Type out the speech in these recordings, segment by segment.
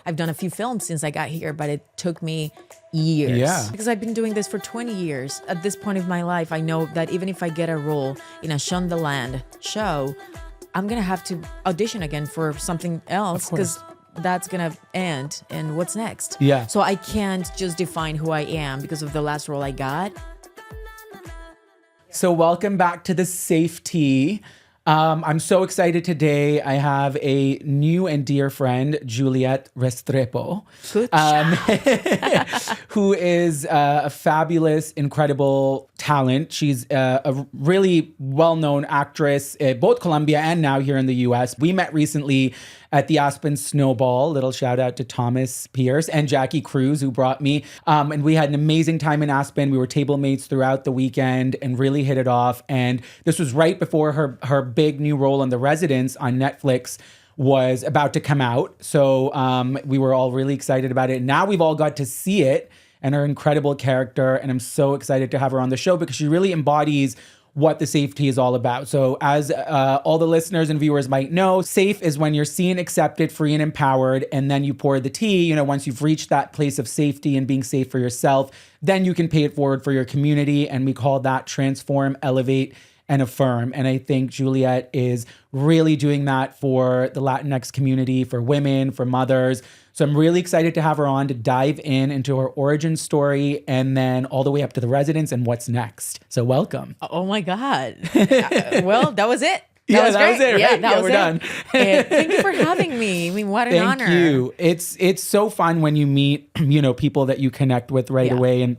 I've done a few films since I got here, but it took me years. Yeah. Because I've been doing this for 20 years. At this point of my life, I know that even if I get a role in a Shondaland show, I'm going to have to audition again for something else because that's going to end. And what's next? Yeah. So I can't just define who I am because of the last role I got. So welcome back to the SafeTea. I'm so excited today. I have a new and dear friend, Julieth Restrepo, who is a fabulous, incredible talent. She's a really well-known actress, both Colombia and now here in the US. We met recently at the Aspen Snowball. Little shout out to Thomas Pierce and Jackie Cruz, who brought me. And we had an amazing time in Aspen. We were table mates throughout the weekend and really hit it off. And this was right before her big new role on The Residence on Netflix was about to come out. So we were all really excited about it. Now we've all got to see it and her incredible character. And I'm so excited to have her on the show because she really embodies what the SafeTea is all about. So as all the listeners and viewers might know, safe is when you're seen, accepted, free, and empowered, and then you pour the tea. You know, once you've reached that place of safety and being safe for yourself, then you can pay it forward for your community. And we call that transform, elevate, and affirm. And I think Juliet is really doing that for the Latinx community, for women, for mothers. So I'm really excited to have her on to dive into her origin story and then all the way up to The Residence and what's next. So welcome. Oh my God. Well, that was it. That was it, right? Yeah, that was we're it. done. And thank you for having me. I mean, what an honor. Thank you. It's so fun when you meet, people that you connect with right away. And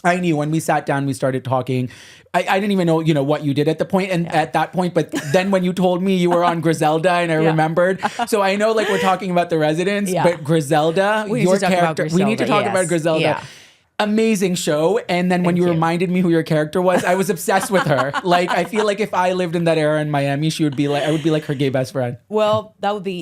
I knew when we sat down, we started talking. I didn't even know, what you did at that point. But then when you told me you were on Griselda and I remembered. So I know we're talking about The Residence, but Griselda, your character. We need to talk about Griselda. Yeah. Amazing show. And then when you reminded me who your character was, I was obsessed with her. I feel like if I lived in that era in Miami, I would be like her gay best friend. Well,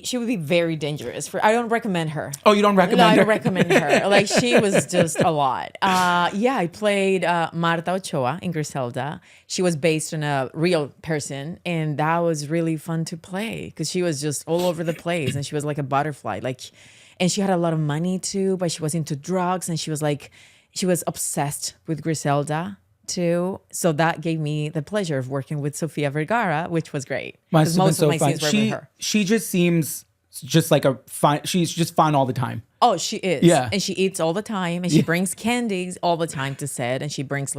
she would be very dangerous. I don't recommend her. Oh, you don't recommend her? No, I don't recommend her. She was just a lot. I played Marta Ochoa in Griselda. She was based on a real person. And that was really fun to play because she was just all over the place. And she was like a butterfly. And she had a lot of money too, but she was into drugs. And she was obsessed with Griselda too. So that gave me the pleasure of working with Sofia Vergara, which was great. Must have been so fun. Scenes were with her. She just seems just like she's just fun all the time. Oh, she is. Yeah. And she eats all the time. And she brings candies all the time to set. And she brings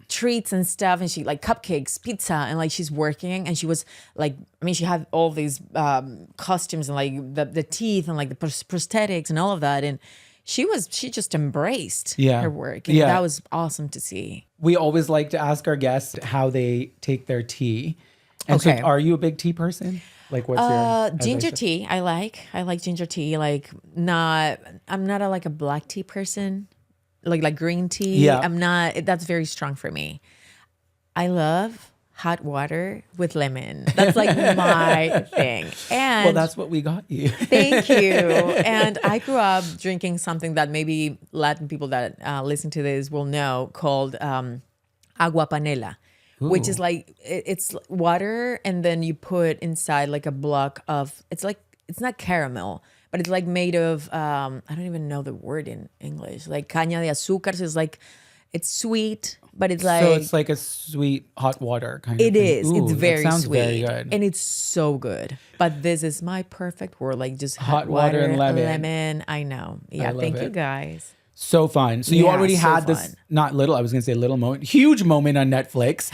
treats and stuff. And she cupcakes, pizza. And she's working. And she was she had all these costumes and the teeth and the prosthetics and all of that. And she just embraced her work. And that was awesome to see. We always like to ask our guests how they take their tea. And so are you a big tea person? What's your ginger tea? I like ginger tea. I'm not a black tea person. Like green tea. Yeah. I'm not. That's very strong for me. I love hot water with lemon. That's my thing. And well, that's what we got you. Thank you. And I grew up drinking something that maybe Latin people that listen to this will know called agua panela. Ooh. Which is it's water and then you put inside a block of, it's not caramel, but it's made of, I don't even know the word in English, caña de azúcar. So it's sweet, but it's So it's like a sweet hot water kind of thing. It is. Ooh, it's very that sounds sweet. Very good. And it's so good. But this is my perfect word, just hot water and lemon. I know. Yeah, thank you guys. So fun. So you already had this, not little, I was going to say little moment, huge moment on Netflix.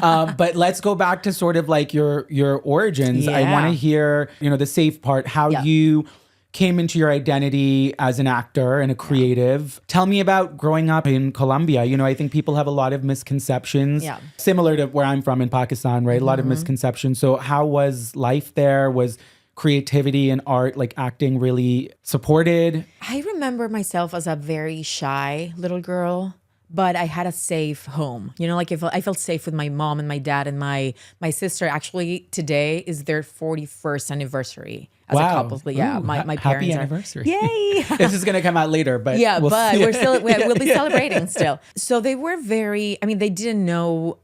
But let's go back to sort of your origins. Yeah. I want to hear, the safe part, how you came into your identity as an actor and a creative. Tell me about growing up in Colombia. I think people have a lot of misconceptions, similar to where I'm from in Pakistan, right? A lot of misconceptions. So how was life there? Was creativity and art, acting, really supported? I remember myself as a very shy little girl, but I had a safe home. I felt safe with my mom and my dad and my sister. Actually, today is their 41st anniversary as a couple. Yeah, Ooh, my parents happy are. anniversary. Yay! This is going to come out later, but we'll be celebrating still. So they were they didn't know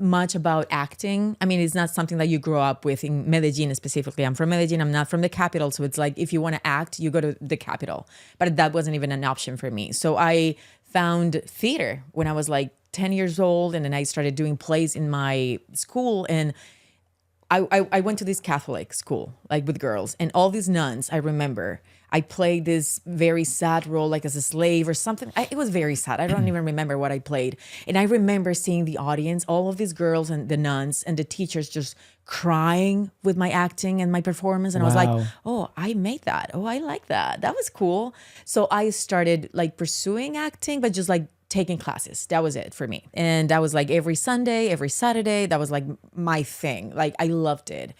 much about acting. I mean, it's not something that you grow up with in Medellin specifically. I'm from Medellin. I'm not from the capital. So it's like, if you want to act, you go to the capital. But that wasn't even an option for me. So I found theater when I was like 10 years old. And then I started doing plays in my school. And I went to this Catholic school, like with girls, and all these nuns, I remember, I played this very sad role, like as a slave or something. It was very sad. I don't even remember what I played. And I remember seeing the audience, all of these girls and the nuns and the teachers just crying with my acting and my performance. And I was like, oh, I made that. Oh, I like that. That was cool. So I started like pursuing acting, but just like taking classes. That was it for me. And that was like every Sunday, every Saturday. That was like my thing. Like I loved it.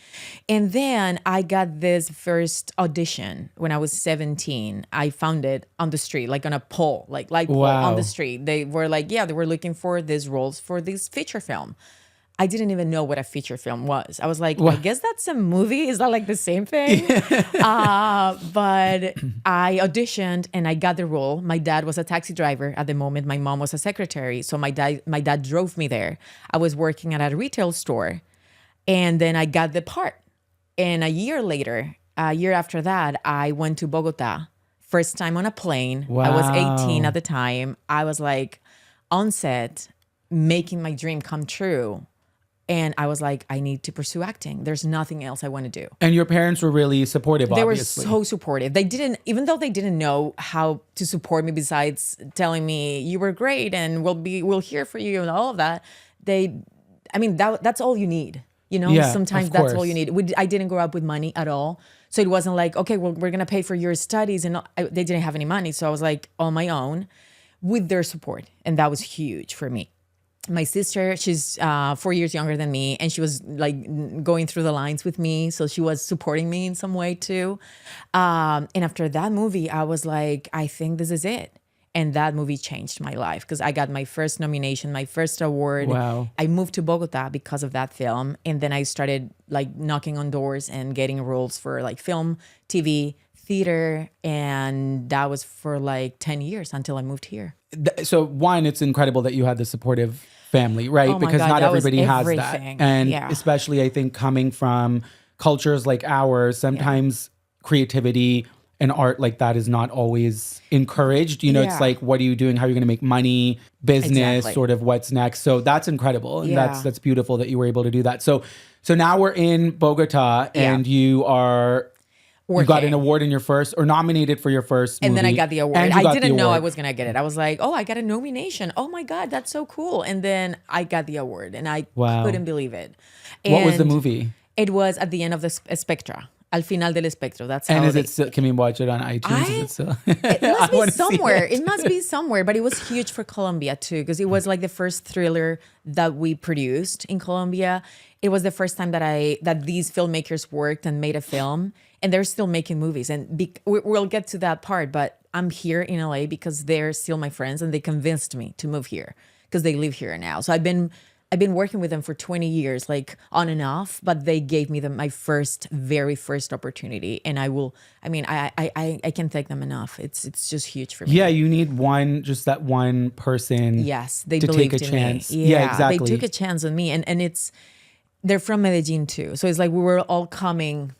And then I got this first audition when I was 17. I found it on the street, like on a pole, like pole on the street. They were like, yeah, they were looking for these roles for this feature film. I didn't even know what a feature film was. I was like, I guess that's a movie. Is that like the same thing? But I auditioned and I got the role. My dad was a taxi driver at the moment. My mom was a secretary. So my dad drove me there. I was working at a retail store and then I got the part. And a year later, a year after that, I went to Bogota. First time on a plane. I was 18 at the time. I was like on set, making my dream come true. And I was like, I need to pursue acting. There's nothing else I want to do. And your parents were really supportive, They obviously. were so supportive. They didn't, even though they didn't know how to support me besides telling me you were great and we'll hear for you and all of that. That's all you need. You know, Yeah, sometimes of that's all course. you need. I didn't grow up with money at all. So it wasn't like, okay, well, we're going to pay for your studies. And they didn't have any money. So I was like on my own with their support. And that was huge for me. My sister, she's 4 years younger than me, and she was like going through the lines with me. So she was supporting me in some way too. And after that movie, I was like, I think this is it. And that movie changed my life because I got my first nomination, my first award. Wow. I moved to Bogota because of that film. And then I started like knocking on doors and getting roles for like film, TV, theater. And that was for like 10 years until I moved here. So one, it's incredible that you had the supportive family, right? Oh my Because God, not that was everybody has that. everything. And Yeah. especially I think coming from cultures like ours, sometimes creativity and art like that is not always encouraged. You know, it's Yeah. like, what are you doing? How are you going to make money? Business, Exactly. sort of what's next. So that's incredible. And Yeah. that's beautiful that you were able to do that. So now we're in Bogota and you are... You got an award in your first, or nominated for your first movie. And then I got the award. And you I got didn't the know I award. was going to get it. I was like, oh, I got a nomination. Oh my God, that's so cool. And then I got the award and I Wow. couldn't believe it. What was the And movie? It was at the end of the Spectra. Al final del espectro. That's how And is they- it still, can we watch it on iTunes? Is it still? It I must wanna be see somewhere. it. It must be somewhere. But it was huge for Colombia too, because it was like the first thriller that we produced in Colombia. It was the first time that these filmmakers worked and made a film, and they're still making movies. And we'll get to that part. But I'm here in LA because they're still my friends, and they convinced me to move here because they live here now. So I've been working with them for 20 years, like on and off, but they gave me my very first opportunity. And I can't thank them enough. It's just huge for me. Yeah, you need just that one person. Yes, they to believed take a in chance. me. Yeah, exactly. They took a chance on me. And they're from Medellin too. So it's like we were all coming,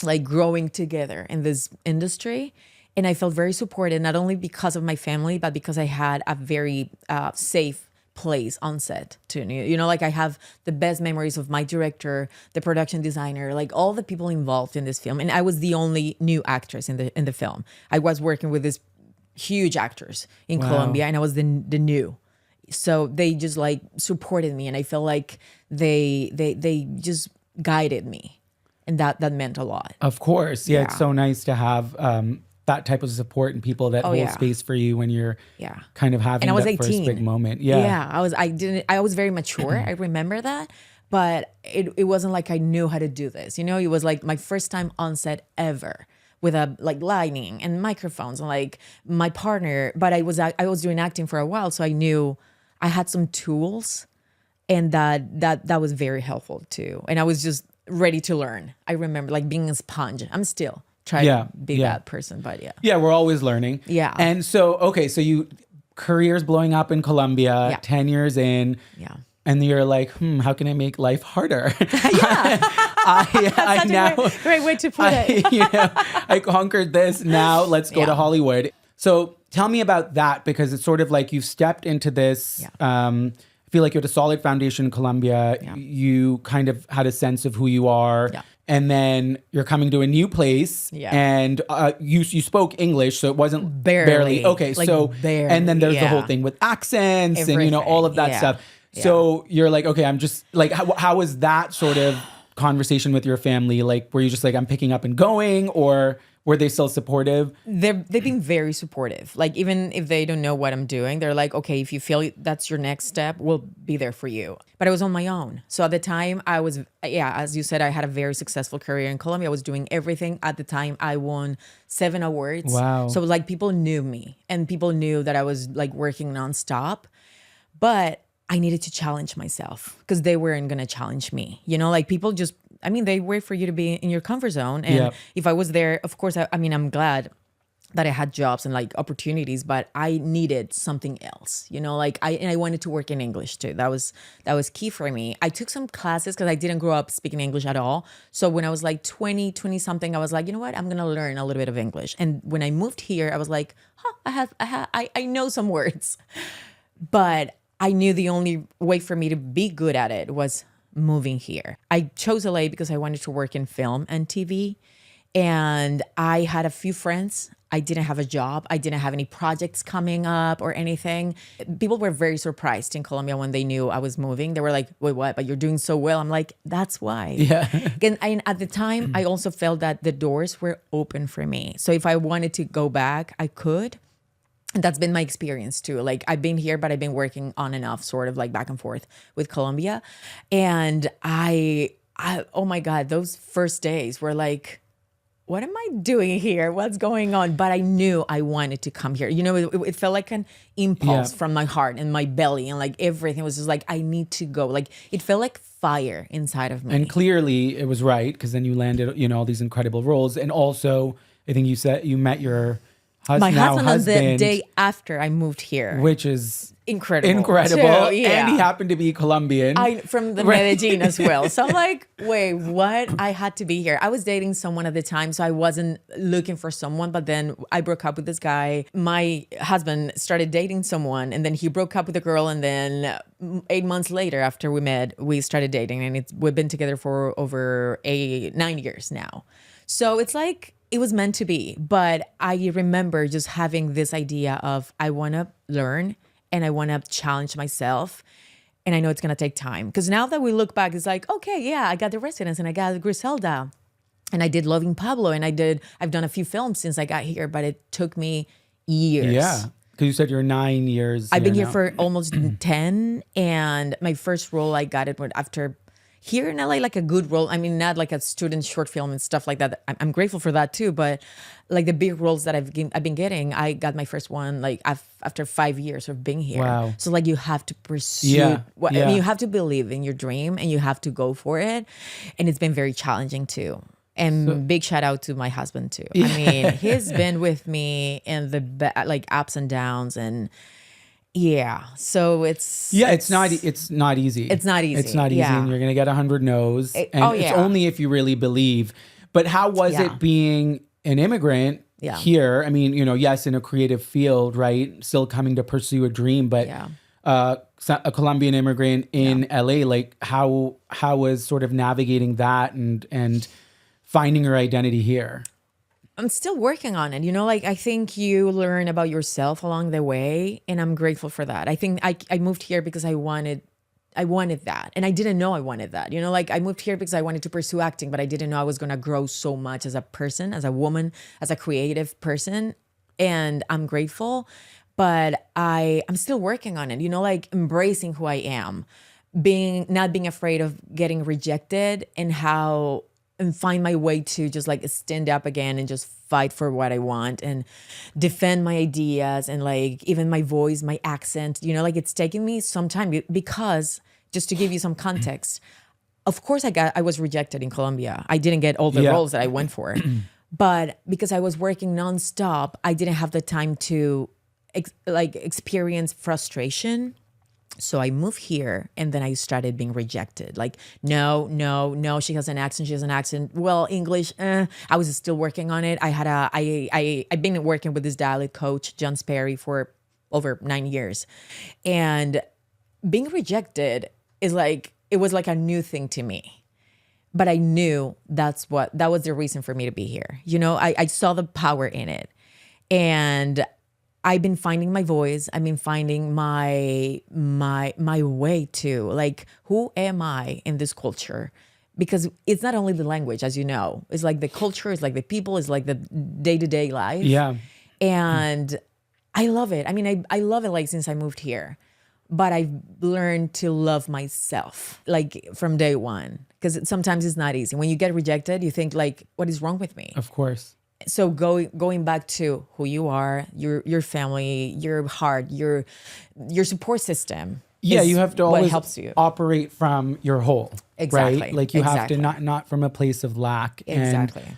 like growing together in this industry. And I felt very supported, not only because of my family, but because I had a very safe place on set too. You know, like I have the best memories of my director, the production designer, like all the people involved in this film. And I was the only new actress in the film. I was working with these huge actors in Colombia, and I was the new. So they just like supported me, and I felt like they just guided me, and that meant a lot. Of course. Yeah, Yeah. it's so nice to have that type of support and people that hold yeah. space for you when you're Yeah. kind of having And I was that 18. first big moment. Yeah. I was very mature. I remember that. But it wasn't like I knew how to do this. You know, it was like my first time on set ever with like lighting and microphones and like my partner. But I was doing acting for a while, so I knew I had some tools, and that was very helpful too. And I was just ready to learn. I remember like being a sponge. I'm still trying to be that person, but yeah. Yeah, we're always learning. Yeah. And so, okay, so career's blowing up in Colombia, Yeah. 10 years in. Yeah. and you're like, how can I make life harder? That's a great way to put it. I conquered this. Now let's go to Hollywood. So tell me about that, because it's sort of like you've stepped into this. I feel like you had a solid foundation in Colombia. You kind of had a sense of who you are. And then you're coming to a new place, and you spoke English, so it wasn't barely. Okay, like so barely, and then there's the whole thing with accents and all of that stuff. So you're like, okay, I'm just like, how was that sort of conversation with your family? Like, were you just like, I'm picking up and going, or were they still supportive? They've been very supportive. Like, even if they don't know what I'm doing, they're like, okay, if you feel that's your next step, we'll be there for you. But I was on my own. So at the time I was, as you said, I had a very successful career in Colombia. I was doing everything. At the time I won 7 awards. Wow. So like people knew me, and people knew that I was like working nonstop. But I needed to challenge myself, because they weren't going to challenge me. Like people just, they wait for you to be in your comfort zone. And if I was there, of course, I'm glad that I had jobs and like opportunities, but I needed something else, like I wanted to work in English too. That was key for me. I took some classes because I didn't grow up speaking English at all. So when I was like 20 something, I was like, you know what, I'm going to learn a little bit of English. And when I moved here, I was like, I know some words, but I knew the only way for me to be good at it was moving here. I chose LA because I wanted to work in film and TV. And I had a few friends. I didn't have a job. I didn't have any projects coming up or anything. People were very surprised in Colombia when they knew I was moving. They were like, wait, what? But you're doing so well. I'm like, that's why. And at the time, I also felt that the doors were open for me. So if I wanted to go back, I could. And that's been my experience too. Like, I've been here, but I've been working on and off, sort of like back and forth with Colombia. And I oh my God, those first days were like, what am I doing here? What's going on? But I knew I wanted to come here. It felt like an impulse from my heart and my belly, and like everything was just like, I need to go. Like, it felt like fire inside of me. And clearly it was right, because then you landed, all these incredible roles. And also, I think you said you met your my husband on the day after I moved here, which is incredible too, and he happened to be Colombian. From the Medellin as well. So I'm like, wait, what? I had to be here. I was dating someone at the time, so I wasn't looking for someone. But then I broke up with this guy. My husband started dating someone, and then he broke up with a girl. And then 8 months later, after we met, we started dating, and we've been together for over 9 years now. So it's like, it was meant to be. But I remember just having this idea of, I want to learn and I want to challenge myself. And I know it's going to take time. Because now that we look back, it's like, okay, yeah, I got The Residence and I got Griselda. And I did Loving Pablo. And I've done a few films since I got here, but it took me years. Yeah. Because you said you're 9 years. I've been here for almost 10. And my first role, I got it after here in LA, like a good role. Not like a student short film and stuff like that. I'm grateful for that too. But like the big roles that I've been getting, I got my first one like after 5 years of being here. Wow. So like you have to pursue, you have to believe in your dream and you have to go for it. And it's been very challenging too. And big shout out to my husband too. He's been with me in the like ups and downs, and so it's not easy. It's not easy. It's not easy, and you're gonna get 100 no's. It's only if you really believe. But how was it being an immigrant here? Yes, in a creative field, right? Still coming to pursue a dream, but a Colombian immigrant in LA, like how was sort of navigating that and finding your identity here? I'm still working on it. I think you learn about yourself along the way, and I'm grateful for that. I think I moved here because I wanted that, and I didn't know I wanted that. I moved here because I wanted to pursue acting, but I didn't know I was going to grow so much as a person, as a woman, as a creative person, and I'm grateful, but I'm still working on it. Embracing who I am, not being afraid of getting rejected, and find my way to just like stand up again and just fight for what I want and defend my ideas and like even my voice, my accent, it's taken me some time because, just to give you some context, of course I was rejected in Colombia. I didn't get all the roles that I went for, but because I was working nonstop, I didn't have the time to experience frustration. So I moved here and then I started being rejected. Like, no, no, no, she has an accent, she has an accent. Well, English, I was still working on it. I've been working with this dialect coach, John Sperry, for over 9 years. And being rejected is like, it was like a new thing to me. But I knew that was the reason for me to be here. You know, I saw the power in it. And I've been finding my voice. I've been finding my way too. Like, who am I in this culture? Because it's not only the language, as you know. It's like the culture, it's like the people, it's like the day-to-day life. Yeah. And I love it. I mean, I love it like since I moved here. But I've learned to love myself, like from day one. Because sometimes it's not easy. When you get rejected, you think like, what is wrong with me? Of course. So going back to who you are, your family, your heart, your support system. Yeah, you have to always helps you operate from your whole. Exactly. Right? Like you have to not from a place of lack. Exactly. And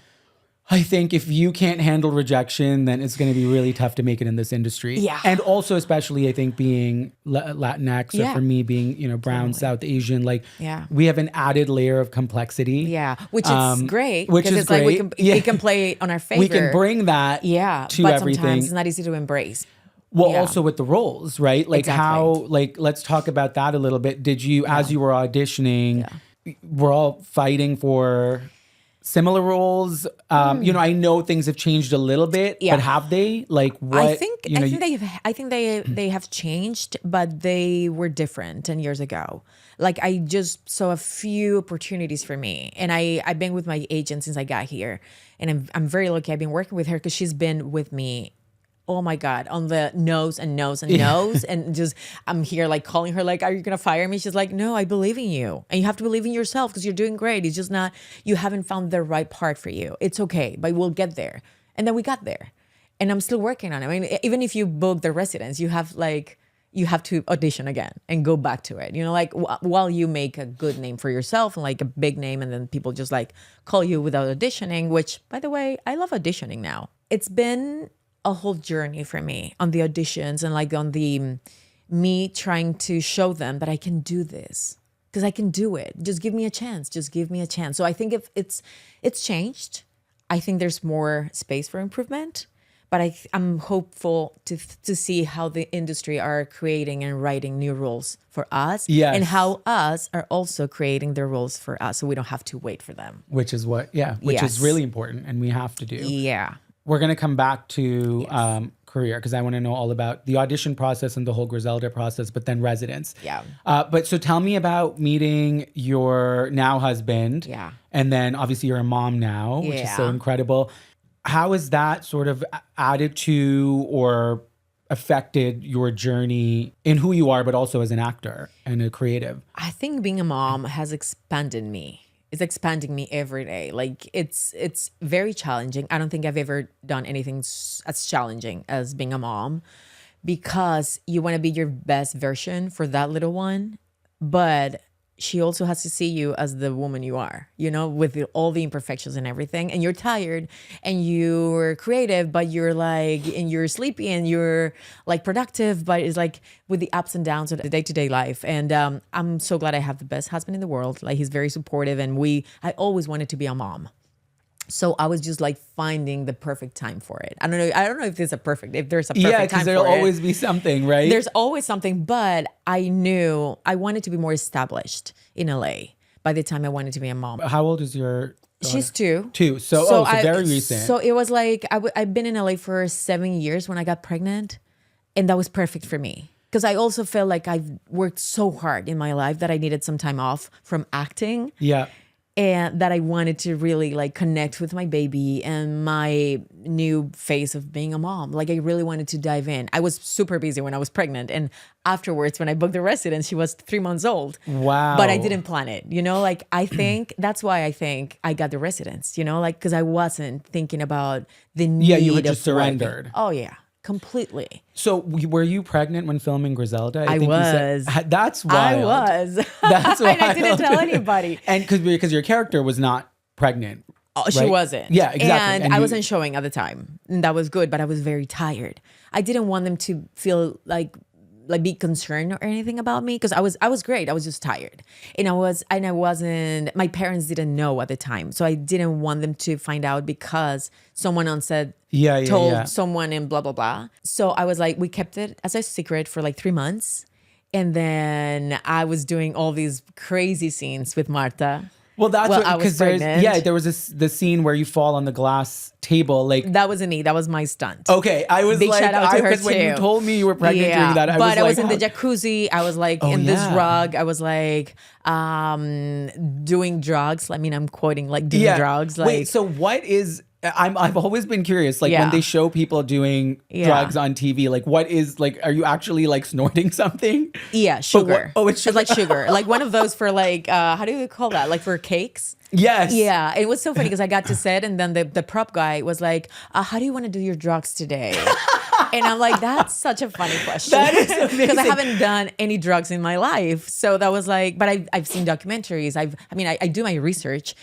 I think if you can't handle rejection, then it's going to be really tough to make it in this industry. Yeah. And also, especially, I think being Latinx, or for me being, brown, South Asian, like we have an added layer of complexity. Yeah, which is great. Which is it's great. Like we can play on our favor. We can bring that to but everything. Sometimes it's not easy to embrace. Well, also with the roles, right? Like how, like, let's talk about that a little bit. Did you, as you were auditioning, we're all fighting for similar roles? I know things have changed a little bit, but have they? Like what? I think they have changed, but they were different 10 years ago. Like I just saw a few opportunities for me, and I've been with my agent since I got here, and I'm very lucky. I've been working with her because she's been with me. Oh my God, on the no's and no's and no's. And just, I'm here like calling her like, are you going to fire me? She's like, no, I believe in you. And you have to believe in yourself because you're doing great. It's just not, you haven't found the right part for you. It's okay, but we'll get there. And then we got there. And I'm still working on it. I mean, even if you book the residence, you have to audition again and go back to it. You know, like while you make a good name for yourself and like a big name, and then people just like call you without auditioning, which by the way, I love auditioning now. It's been a whole journey for me on the auditions and like on the me trying to show them that I can do this because I can do it. Just give me a chance. Just give me a chance. So I think if it's changed. I think there's more space for improvement, but I'm hopeful to see how the industry are creating and writing new rules for us, and how us are also creating the rules for us, so we don't have to wait for them. Which is is really important, and we have to do. Yeah. We're going to come back to career because I want to know all about the audition process and the whole Griselda process, but then residence. Yeah. But so tell me about meeting your now husband. Yeah. And then obviously you're a mom now, which is so incredible. How has that sort of added to or affected your journey in who you are, but also as an actor and a creative? I think being a mom has expanded me. It's expanding me every day. Like it's very challenging. I don't think I've ever done anything as challenging as being a mom, because you want to be your best version for that little one, but she also has to see you as the woman you are, with all the imperfections and everything. And you're tired and you're creative, but you're like, and you're sleepy and you're like productive, but it's like with the ups and downs of the day-to-day life. And I'm so glad I have the best husband in the world. Like he's very supportive, and I always wanted to be a mom. So I was just like finding the perfect time for it. I don't know if there's a perfect time for it. Yeah, because there'll always be something, right? There's always something, but I knew I wanted to be more established in LA by the time I wanted to be a mom. How old is your daughter? She's 2. 2. So very recent. So it was like, I've been in LA for 7 years when I got pregnant, and that was perfect for me. Because I also felt like I've worked so hard in my life that I needed some time off from acting. Yeah. And that I wanted to really like connect with my baby and my new phase of being a mom. Like I really wanted to dive in. I was super busy when I was pregnant. And afterwards, when I booked the residence, she was 3 months old. Wow. But I didn't plan it, like I think that's why I think I got the residence, like, because I wasn't thinking about the need. Yeah, you had just surrendered. Oh yeah. Completely. So were you pregnant when filming Griselda? I think was. You said, that's wild. I was. That's wild. And I didn't tell anybody. And because your character was not pregnant. Oh, she wasn't. Yeah, exactly. And I wasn't showing at the time. And that was good, but I was very tired. I didn't want them to feel like like be concerned or anything about me because I was great. I was just tired. And I wasn't, my parents didn't know at the time. So I didn't want them to find out because someone on set told someone and blah, blah, blah. So I was like, we kept it as a secret for like 3 months. And then I was doing all these crazy scenes with Marta. Well, that's because there was the scene where you fall on the glass table. Like that wasn't me. That was my stunt. Okay, I was Big like, shout out to her because when you told me you were pregnant during that, I was in the jacuzzi. I was like in this rug. I was like doing drugs. I mean, I'm quoting like doing drugs. Like, wait, so what is? I've always been curious, like when they show people doing drugs on TV, like what is like, are you actually like snorting something? Yeah, sugar. It's sugar. It's like sugar, like one of those for like, how do you call that? Like for cakes? Yes. Yeah, it was so funny because I got to set and then the prop guy was like, how do you want to do your drugs today? And I'm like, that's such a funny question. That is amazing. Because I haven't done any drugs in my life. So that was like, but I've seen documentaries. I do my research,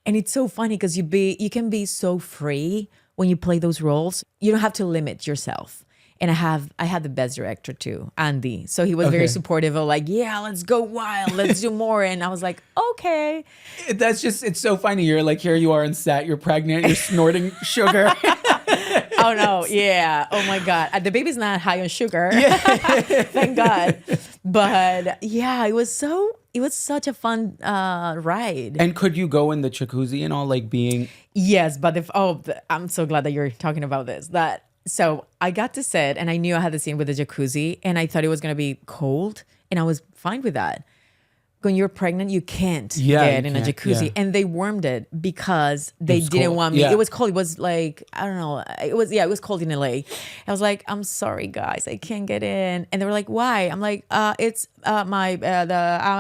and it's so funny because you can be so free when you play those roles. You don't have to limit yourself. And I had the best director too, Andy. So he was very supportive of like, yeah, let's go wild, let's do more. And I was like, okay. It's so funny. You're like, here you are on set, you're pregnant, you're snorting sugar. Oh no, yeah. Oh my God. The baby's not high on sugar. Yeah. Thank God. But yeah, it was such a fun ride. And could you go in the jacuzzi and all, like being? Yes, but I'm so glad that you're talking about this. So I got to set and I knew I had the scene with the jacuzzi and I thought it was going to be cold and I was fine with that. When you're pregnant, you can't get in a jacuzzi. Yeah. And they warmed it because they didn't want me. Yeah. It was cold. It was like, I don't know. It was cold in LA. I was like, I'm sorry, guys. I can't get in. And they were like, why? I'm like, it's my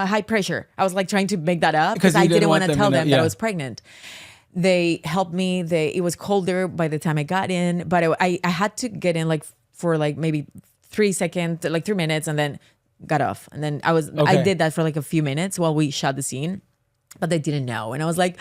high pressure. I was like trying to make that up because I didn't want to tell them that I was pregnant. They helped me. It was colder by the time I got in, but I had to get in like for like maybe 3 seconds, like 3 minutes, and then got off. And then I did that for like a few minutes while we shot the scene, but they didn't know. And I was like,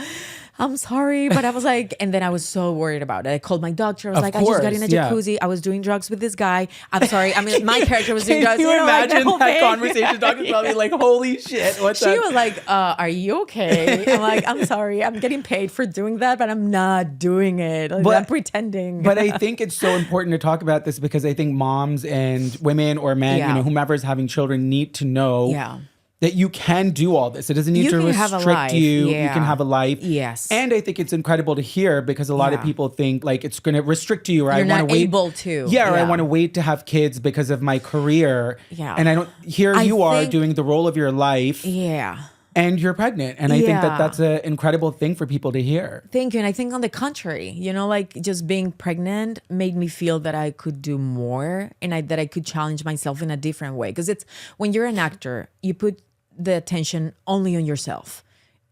I'm sorry. But I was like, and then I was so worried about it. I called my doctor. I was like, I just got in a jacuzzi. Yeah. I was doing drugs with this guy. I'm sorry. I mean, my character was doing drugs. Can you imagine that conversation? Doctor's probably like, holy shit. She was like, are you okay? I'm like, I'm sorry. I'm getting paid for doing that, but I'm not doing it. I'm pretending. But I think it's so important to talk about this because I think moms and women or men, whomever's having children need to know that you can do all this. It doesn't need to restrict you. Yeah. You can have a life. Yes. And I think it's incredible to hear because a lot of people think like it's going to restrict you or I want to wait. Able to. Yeah, or I want to wait to have kids because of my career. Yeah. And I don't, you are doing the role of your life. Yeah. And you're pregnant. And I think that that's an incredible thing for people to hear. Thank you. And I think on the contrary, like just being pregnant made me feel that I could do more and that I could challenge myself in a different way. Because it's when you're an actor, you put the attention only on yourself.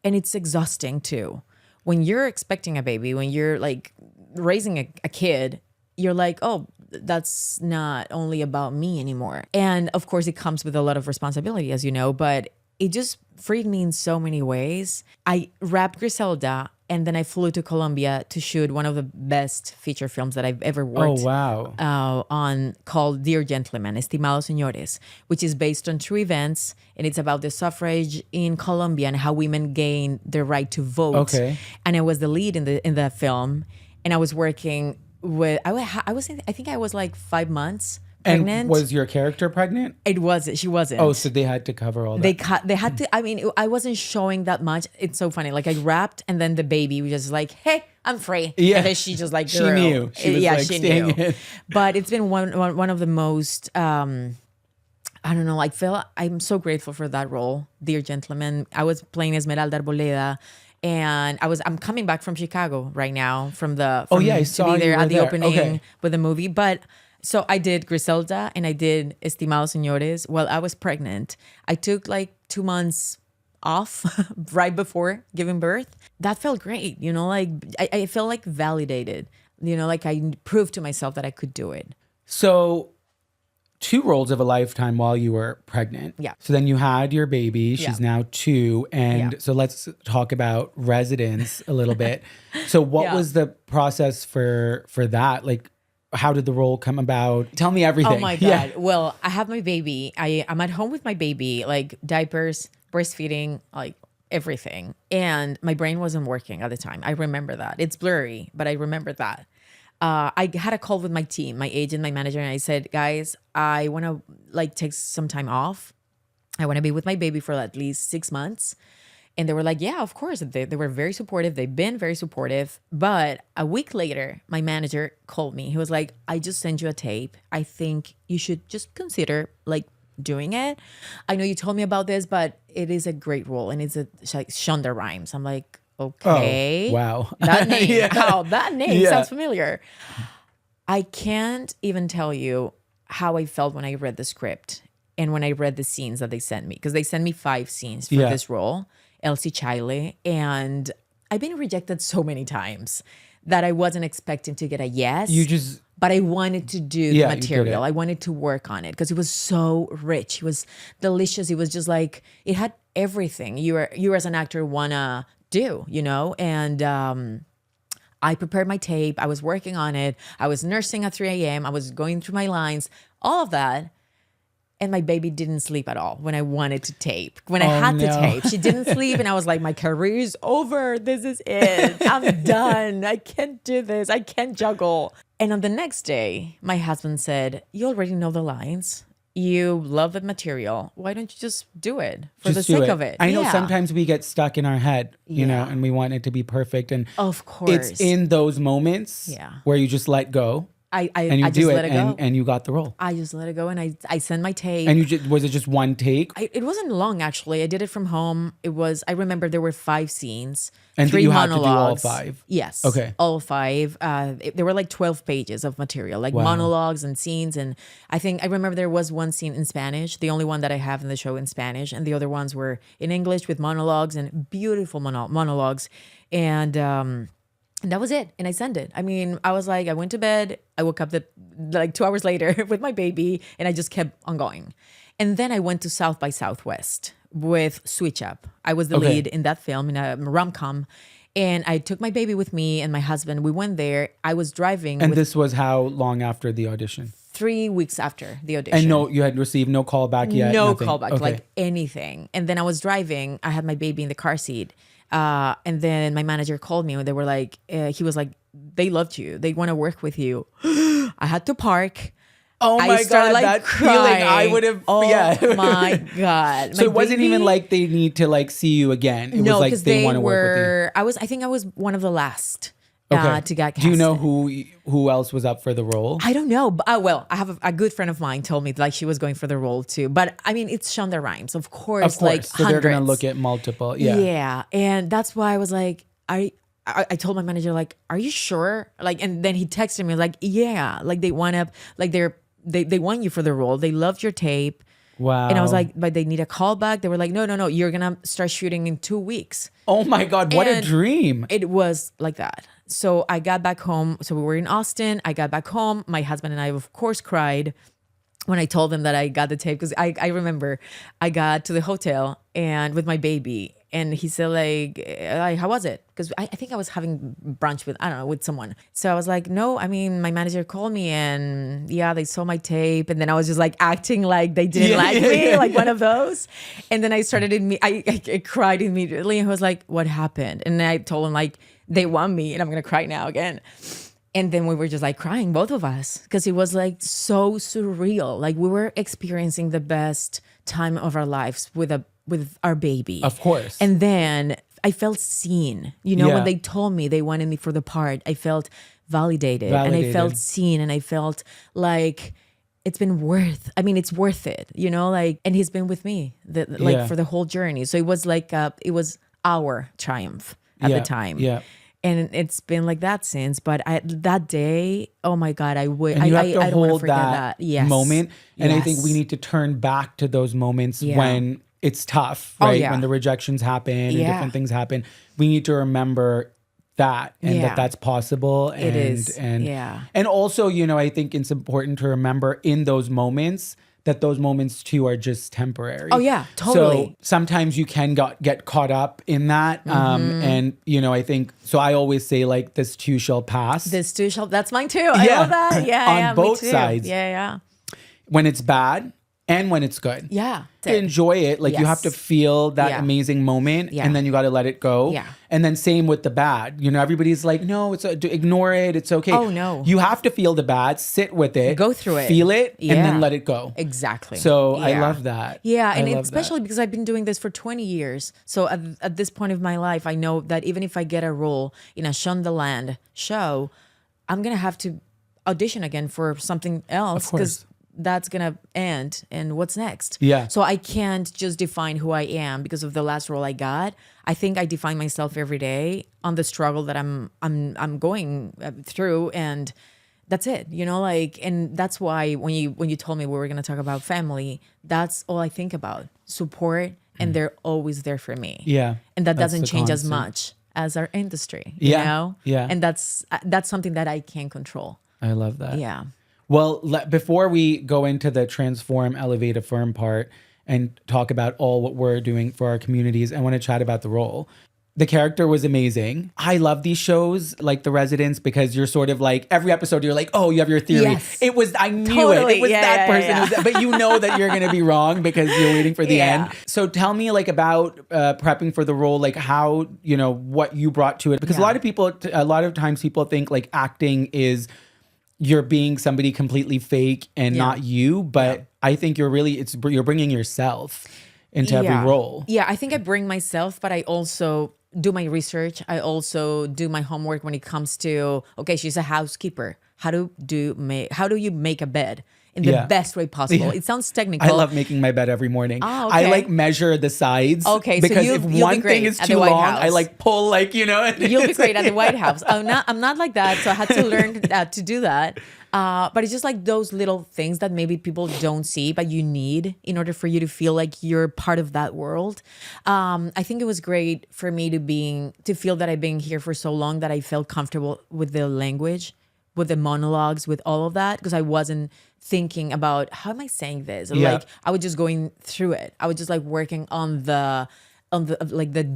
And it's exhausting too. When you're expecting a baby, when you're like raising a kid, you're like, oh, that's not only about me anymore. And of course, it comes with a lot of responsibility, as you know, but it just freed me in so many ways. I wrapped Griselda and then I flew to Colombia to shoot one of the best feature films that I've ever worked on, called Dear Gentlemen, Estimados Señores, which is based on true events. And it's about the suffrage in Colombia and how women gain their right to vote. Okay. And I was the lead in the film. And I was working with, I think I was like 5 months pregnant. And was your character pregnant? It wasn't. She wasn't. Oh, so they had to cover all that. They had to. I mean, I wasn't showing that much. It's so funny. Like I wrapped, and then the baby was just like, "Hey, I'm free." Yeah. And then she just like, she knew. She was like she staying knew. In. But it's been one of the most. I don't know. Like Phil, I'm so grateful for that role, Dear Gentleman. I was playing Esmeralda Arboleda. And I'm coming back from Chicago right now I saw to be there you at the there. opening with the movie. But so I did Griselda and I did Estimados Señores while I was pregnant. I took like 2 months off right before giving birth. That felt great. Like I felt like validated, like I proved to myself that I could do it. So 2 roles of a lifetime while you were pregnant. Yeah. So then you had your baby. She's now 2. And so let's talk about residence a little bit. So what was the process for that? Like, How did the role come about? Tell me everything. Oh my God. Well, I have my baby. I'm at home with my baby, like diapers, breastfeeding, like everything. And my brain wasn't working at the time. I remember that. It's blurry, but I remember that. I had a call with my team, my agent, my manager, and I said, guys, I want to like take some time off. I want to be with my baby for at least 6 months. And they were like, yeah, of course. They were very supportive. They've been very supportive. But a week later, my manager called me. He was like, I just sent you a tape. I think you should just consider like doing it. I know you told me about this, but it is a great role. And it's like Shonda Rhimes. I'm like, okay. Oh, wow. That name. Yeah. Wow, that name Yeah. sounds familiar. I can't even tell you how I felt when I read the script and when I read the scenes that they sent me. Because they sent me 5 scenes for this role. Elsie Chile, and I've been rejected so many times that I wasn't expecting to get a yes. But I wanted to do the material. I wanted to work on it because it was so rich. It was delicious. It was just like it had everything you as an actor wanna do, you know? And I prepared my tape. I was working on it. I was nursing at 3 a.m. I was going through my lines, all of that. And my baby didn't sleep at all when I wanted to tape. When I had to tape, she didn't sleep. And I was like, my career is over. This is it. I'm done. I can't do this. I can't juggle. And on the next day, my husband said, you already know the lines. You love the material. Why don't you just do it for the sake of it? I know sometimes we get stuck in our head, you know, and we want it to be perfect. And of course, it's in those moments where you just let go. I just do it it and you got the role. I just let it go and I send my tape. And was it just one take? It wasn't long actually. I did it from home. I remember there were 5 scenes. And 3 you monologues. Had to do all 5? Yes. Okay. All 5. There were like 12 pages of material, like monologues and scenes. And I remember there was one scene in Spanish, the only one that I have in the show in Spanish. And the other ones were in English with monologues and beautiful monologues. And that was it. And I sent it. I mean, I was like, I went to bed. I woke up like 2 hours later with my baby and I just kept on going. And then I went to South by Southwest with Switch Up. I was the lead in that film, in a rom-com. And I took my baby with me and my husband. We went there. I was driving. And this was how long after the audition? 3 weeks after the audition. And you had received no callback yet? No nothing. callback, like anything. And then I was driving. I had my baby in the car seat. And then my manager called me and they were like, he was like, they loved you. They want to work with you. I had to park. Oh my God, like, that crying. feeling I would have. Oh my God. So it wasn't even like they need to like see you again. It was like they want to work with you. I think I was one of the last to get casted. Do you know who else was up for the role? I don't know. But, well, I have a good friend of mine told me like she was going for the role too. But I mean, it's Shonda Rhimes, of course. Like so they're gonna look at multiple. Yeah, and that's why I was like, I told my manager like, are you sure? Like, and then he texted me like, yeah, like they want to, like they want you for the role. They loved your tape. Wow. And I was like, but they need a callback. They were like, no, you're gonna start shooting in 2 weeks. Oh my God, what a dream. It was like that. So I got back home. So we were in Austin. I got back home. My husband and I, of course, cried when I told them that I got the tape. Because I remember I got to the hotel and with my baby. And he said like, how was it? Because I think I was having brunch with someone. So I was like, no, I mean, my manager called me and they saw my tape. And then I was just like acting like they didn't like me, like one of those. And then I started, I cried immediately. And I was like, what happened? And then I told him like, they want me and I'm going to cry now again. And then we were just like crying, both of us, because it was like so surreal. Like we were experiencing the best time of our lives with our baby. Of course. And then I felt seen, when they told me they wanted me for the part, I felt validated. And I felt seen and I felt like it's worth it, like, and he's been with me for the whole journey. So it was like, it was our triumph at the time. Yeah. And it's been like that since. But that day, oh my God, I would. And you have to I don't want to hold forget that Yes. moment. And yes. I think we need to turn back to those moments when it's tough, right? When the rejections happen and different things happen. We need to remember that and that's possible. And, it is. And also, I think it's important to remember in those moments, that those moments too are just temporary. Oh yeah, totally. So sometimes you can get caught up in that. And I think, so I always say like this too shall pass. That's mine too. I love that. Yeah. On both sides. Yeah. When it's bad and when it's good. Yeah. To enjoy it. Like you have to feel that Yeah. amazing moment and then you got to let it go. Yeah. And then same with the bad. Everybody's like, no, ignore it. It's okay. Oh, no. You have to feel the bad, sit with it. Go through it. Feel it and Yeah. then let it go. Exactly. So I love that. Yeah, I and love especially because I've been doing this for 20 years. So at this point of my life, I know that even if I get a role in a Shondaland show, I'm going to have to audition again for something else. Of course. Because that's going to end. And what's next? Yeah. So I can't just define who I am because of the last role I got. I think I define myself every day on the struggle that I'm going through, and that's it. And that's why when you told me we were going to talk about family, that's all I think about. Support, and they're always there for me. Yeah. And that That's doesn't the change as constant. much as our industry, Yeah. Yeah. And that's something that I can't control. I love that. Yeah. Well, before we go into the transform, elevate, affirm part and talk about all what we're doing for our communities, I want to chat about the role. The character was amazing. I love these shows like The Residents because you're sort of like every episode you're like, oh, you have your theory. Yes. I knew Totally. it. It was Yeah, that yeah, person. yeah. It was that, but you know that you're going to be wrong because you're waiting for the Yeah. end. So tell me like about prepping for the role, like how, what you brought to it. Because a lot of times people think like acting is you're being somebody completely fake and not you. But I think you're bringing yourself into every role. Yeah, I think I bring myself, but I also do my research. I also do my homework when it comes to, okay, she's a housekeeper. How do you make a bed in the best way possible? It sounds technical. I love making my bed every morning. Oh, okay. I like measure the sides. Okay, so because you'll if be one great thing is at the too White long, House. I like pull You'll be great at the White House. I'm not like that, so I had to learn to do that. But it's just like those little things that maybe people don't see, but you need in order for you to feel like you're part of that world. I think it was great for me to feel that I've been here for so long that I felt comfortable with the language, with the monologues, with all of that, because I wasn't thinking about how am I saying this? Like I was just going through it. I was just like working on the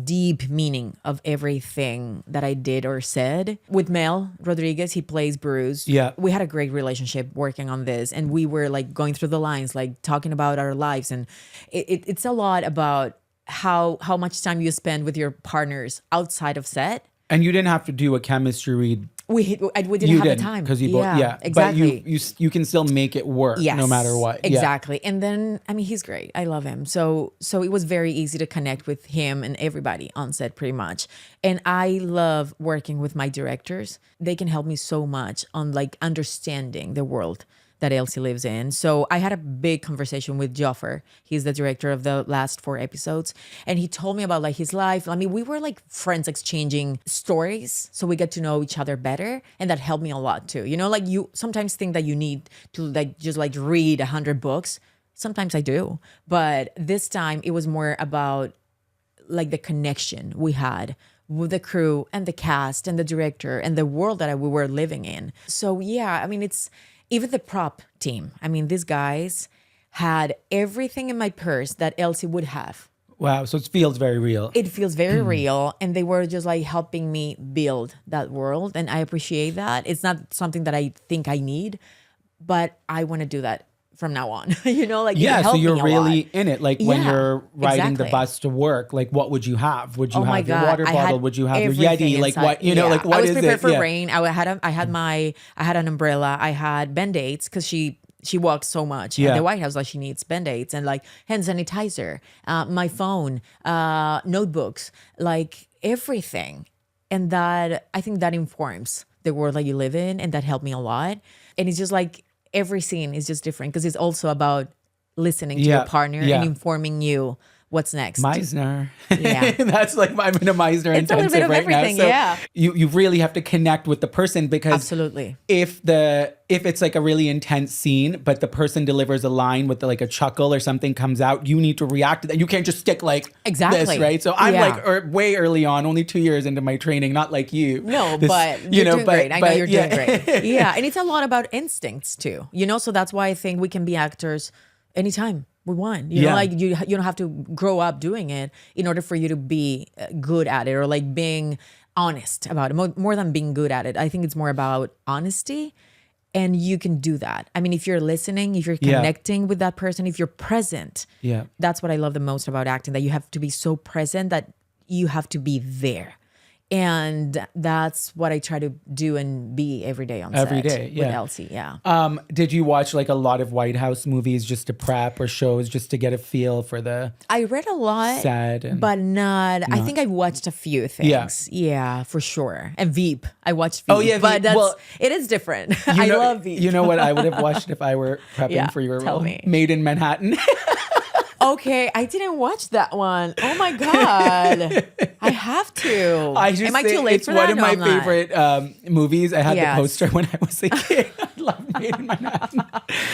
deep meaning of everything that I did or said. With Mel Rodriguez, he plays Bruce. Yeah. We had a great relationship working on this, and we were like going through the lines, like talking about our lives. And it's a lot about how much time you spend with your partners outside of set. And you didn't have to do a chemistry read. We didn't have the time. Because you both, exactly. But you can still make it work no matter what. Exactly. And then, I mean, he's great. I love him. So it was very easy to connect with him and everybody on set pretty much. And I love working with my directors. They can help me so much on like understanding the world that Elsie lives in. So I had a big conversation with Joffer. He's the director of the last 4 episodes. And he told me about like his life. I mean, we were like friends exchanging stories. So we get to know each other better. And that helped me a lot too. Like you sometimes think that you need to like just like read 100 books. Sometimes I do. But this time it was more about like the connection we had with the crew and the cast and the director and the world that we were living in. So yeah, I mean, it's even the prop team. I mean, these guys had everything in my purse that Elsie would have. Wow. So it feels very real. It feels very real. And they were just like helping me build that world. And I appreciate that. It's not something that I think I need, but I want to do that from now on. Like so you're really in it. Like when you're riding the exactly. bus to work, like what would you have? Would you my have your God. water I bottle? had Would you have your everything Yeti? Like inside. what, like what I was is prepared it? for rain. I had an umbrella. I had Band-Aids because she walks so much at the White House, like she needs Band-Aids and like hand sanitizer, my phone, notebooks, like everything. And that, I think that informs the world that you live in, and that helped me a lot. And it's just like every scene is just different because it's also about listening to your partner and informing you what's next. Meisner. Yeah. That's like, I'm in a Meisner It's a little intensive bit of right everything, now. So yeah. you really have to connect with the person because Absolutely. if it's like a really intense scene, but the person delivers a line with like a chuckle or something comes out, you need to react to that. You can't just stick like Exactly. this, right? So I'm like way early on, only 2 years into my training, not like you. No, but you're doing great. I know you're doing great. Yeah. And it's a lot about instincts too, so that's why I think we can be actors anytime we want. You know, like you don't have to grow up doing it in order for you to be good at it, or like being honest about it. More than being good at it, I think it's more about honesty. And you can do that. I mean, if you're listening, if you're connecting with that person, if you're present, that's what I love the most about acting, that you have to be so present that you have to be there. And that's what I try to do and be every day on set. Every day, with Elsie, Did you watch like a lot of White House movies just to prep, or shows just to get a feel for the I read a lot, but not. I think I watched a few things. Yeah, for sure. And Veep. I watched Veep. Oh, yeah, but it is different. I love Veep. You know what I would have watched if I were prepping for your role? Made in Manhattan. Okay, I didn't watch that one. Oh my God. I have to. Am I too late for that? It's one of my favorite movies. I had the poster when I was a kid. I love Made in Manhattan.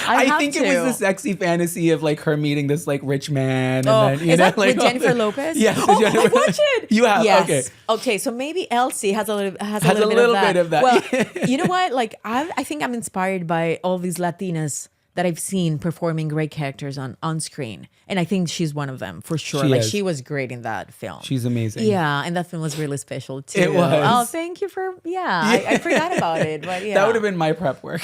I think it was the sexy fantasy of like her meeting this like rich man. And then, is that with Jennifer Lopez? Yes. I watched it. You have? Yes. Okay. Okay, so maybe Elsie has a little bit of that. Well, you know what? Like I think I'm inspired by all these Latinas that I've seen performing great characters on screen. And I think she's one of them for sure. She was great in that film. She's amazing. Yeah, and that film was really special too. It was. Oh, thank you for, I forgot about it, but yeah. That would have been my prep work.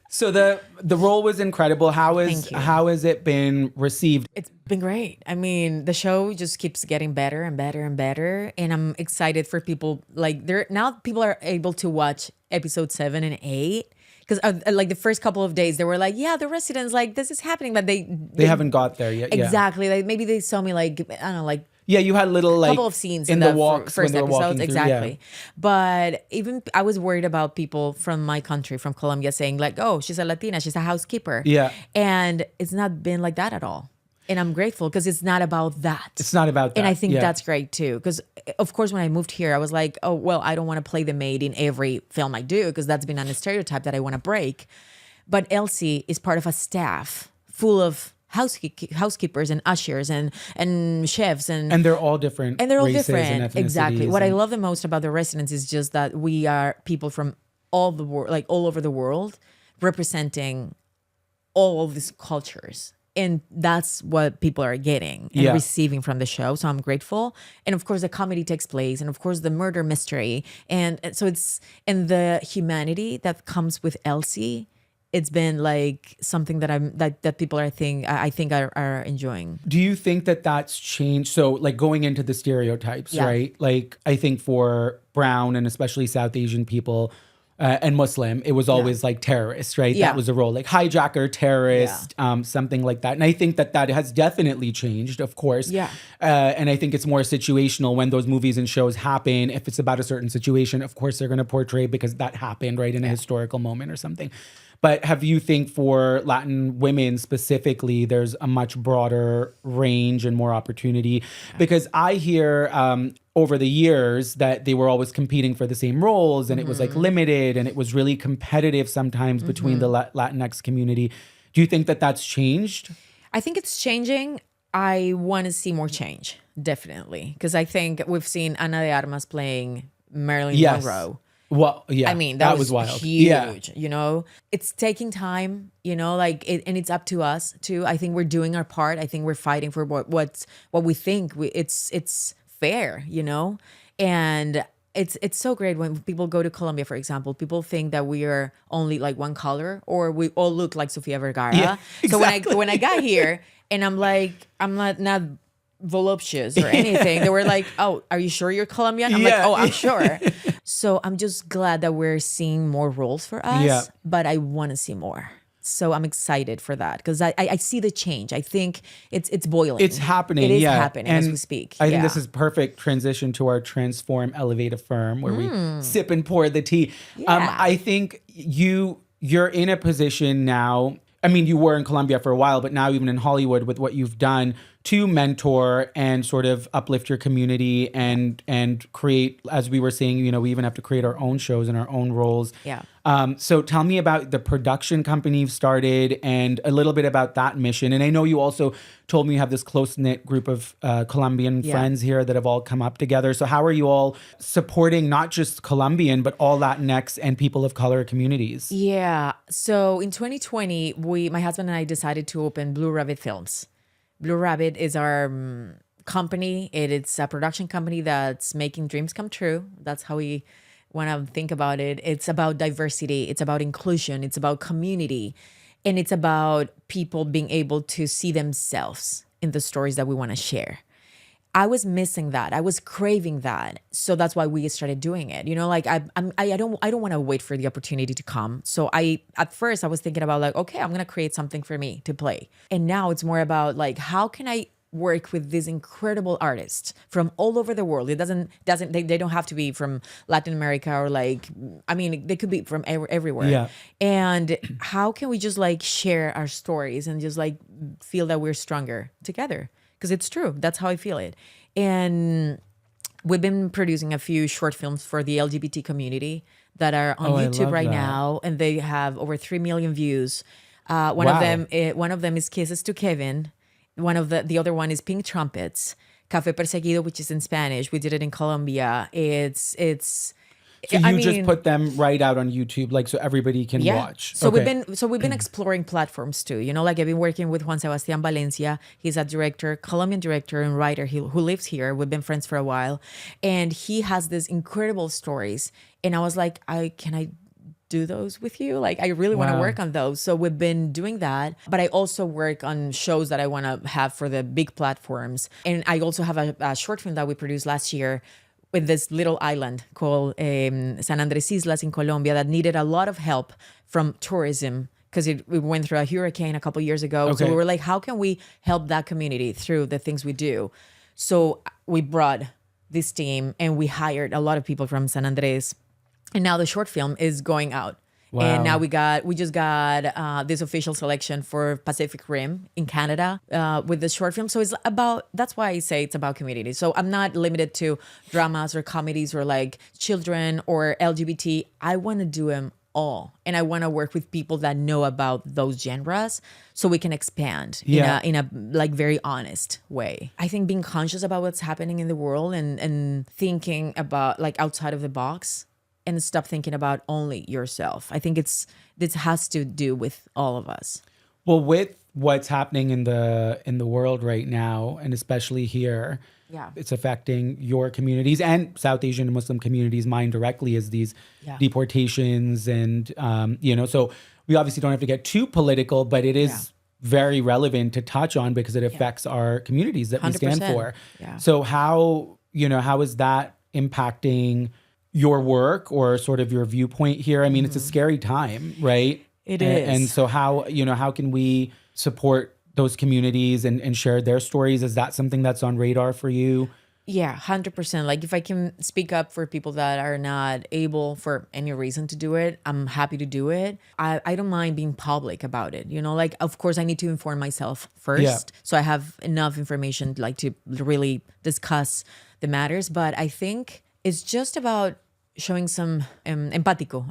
So the role was incredible. How has it been received? It's been great. I mean, the show just keeps getting better and better and better. And I'm excited for people, like now people are able to watch episode 7 and 8. Because like the first couple of days, they were like, the residents, like this is happening, but they haven't got there yet. Exactly. Like maybe they saw me like, I don't know, like. Yeah, you had little like couple of scenes in the walks first when they were episodes, exactly. Through, But even I was worried about people from my country, from Colombia, saying like, "Oh, she's a Latina, she's a housekeeper." Yeah, and it's not been like that at all. And I'm grateful because it's not about that. It's not about that. And I think that's great too. Because of course, when I moved here, I was like, "Oh, well, I don't want to play the maid in every film I do because that's been a stereotype that I want to break." But Elsie is part of a staff full of housekeepers and ushers and chefs and they're all different. And they're all races different. And exactly. What I love the most about the residents is just that we are people from all the world, like all over the world, representing all of these cultures. And that's what people are getting and receiving from the show. So I'm grateful. And of course, the comedy takes place. And of course, the murder mystery. And so it's, and the humanity that comes with Elsie, it's been like something that people I think are enjoying. Do you think that that's changed? So like going into the stereotypes, right? Like I think for brown and especially South Asian people and Muslim, it was always like terrorist, right? That was a role, like hijacker, terrorist, something like that. And I think that has definitely changed, of course. Yeah. And I think it's more situational when those movies and shows happen. If it's about a certain situation, of course they're going to portray because that happened, right, in a historical moment or something. But have you think for Latin women specifically, there's a much broader range and more opportunity? Because I hear over the years that they were always competing for the same roles and it was like limited and it was really competitive sometimes between the Latinx community. Do you think that that's changed? I think it's changing. I want to see more change, definitely. Because I think we've seen Ana de Armas playing Marilyn Monroe. Well, yeah, I mean, that was wild. Huge, you know, it's taking time, you know, like, and it's up to us too. I think we're doing our part. I think we're fighting for what we think it's fair, you know, and it's so great when people go to Colombia, for example, people think that we are only like one color or we all look like Sofia Vergara. Yeah, exactly. So when I got here and I'm like, I'm not voluptuous or anything. They were like, "Oh, are you sure you're Colombian?" I'm like, "Oh, I'm sure." So I'm just glad that we're seeing more roles for us, but I want to see more. So I'm excited for that because I see the change. I think it's boiling. It's happening. It is happening as we speak. I think this is perfect transition to our Transform, Elevate, Affirm, where we sip and pour the tea. I think you're in a position now. I mean, you were in Colombia for a while, but now even in Hollywood with what you've done to mentor and sort of uplift your community and create, as we were saying, you know, we even have to create our own shows and our own roles. Yeah. So tell me about the production company you've started and a little bit about that mission. And I know you also told me you have this close-knit group of Colombian friends here that have all come up together. So how are you all supporting not just Colombian, but all Latinx and people of color communities? Yeah. So in 2020, my husband and I decided to open Blue Rabbit Films. Blue Rabbit is our company. It's a production company that's making dreams come true. That's how we want to think about it. It's about diversity. It's about inclusion. It's about community. And it's about people being able to see themselves in the stories that we want to share. I was missing that. I was craving that. So that's why we started doing it. You know, like I don't want to wait for the opportunity to come. So at first I was thinking about like, okay, I'm going to create something for me to play. And now it's more about like, how can I work with these incredible artists from all over the world? It doesn't they don't have to be from Latin America or like, I mean, they could be from everywhere. Yeah. And how can we just like share our stories and just like feel that we're stronger together? Because it's true. That's how I feel it. And we've been producing a few short films for the LGBT community that are on YouTube right now, and they have over 3 million views. One of them is Kisses to Kevin. The other one is Pink Trumpets, Café Perseguido, which is in Spanish. We did it in Colombia. So you just put them right out on YouTube, like so everybody can watch. So we've been exploring platforms too. You know, like I've been working with Juan Sebastian Valencia. He's a director, Colombian director and writer who lives here. We've been friends for a while, and he has these incredible stories. And I was like, can I do those with you? Like, I really want to work on those. So we've been doing that. But I also work on shows that I want to have for the big platforms. And I also have a short film that we produced last year with this little island called San Andres Islas in Colombia that needed a lot of help from tourism because we went through a hurricane a couple years ago. Okay. So we were like, how can we help that community through the things we do? So we brought this team and we hired a lot of people from San Andres. And now the short film is going out. Wow. And now we just got this official selection for Pacific Rim in Canada with the short film. So that's why I say it's about community. So I'm not limited to dramas or comedies or like children or LGBT. I want to do them all. And I want to work with people that know about those genres so we can expand in a like very honest way. I think being conscious about what's happening in the world and thinking about like outside of the box and stop thinking about only yourself. I think this has to do with all of us. Well, with what's happening in the world right now, and especially here, it's affecting your communities and South Asian and Muslim communities mine directly as these deportations and, so we obviously don't have to get too political, but it is very relevant to touch on because it affects our communities that 100%. We stand for. Yeah. So how is that impacting your work or sort of your viewpoint here? I mean, it's a scary time, right? It is. And so how can we support those communities and share their stories? Is that something that's on radar for you? Yeah, 100%. Like if I can speak up for people that are not able for any reason to do it, I'm happy to do it. I don't mind being public about it. You know, like of course I need to inform myself first. So I have enough information like to really discuss the matters. But I think it's just about showing some empathetic.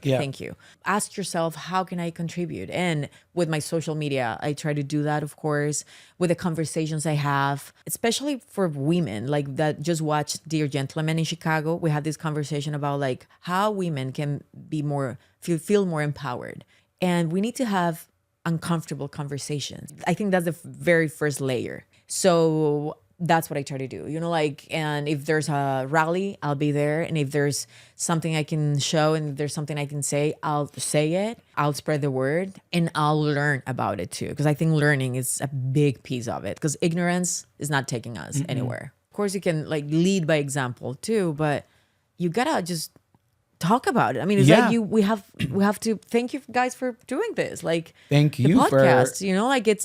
Yeah. Thank you. Ask yourself, how can I contribute? And with my social media, I try to do that, of course, with the conversations I have, especially for women like that just watched Dear Gentleman in Chicago. We had this conversation about like how women can be feel more empowered. And we need to have uncomfortable conversations. I think that's the very first layer. So that's what I try to do, and if there's a rally, I'll be there. And if there's something I can show and if there's something I can say, I'll say it. I'll spread the word and I'll learn about it too. Because I think learning is a big piece of it because ignorance is not taking us anywhere. Of course, you can like lead by example too, but you gotta just talk about it. I mean, it's like we have to thank you guys for doing this. Like, thank you the podcast,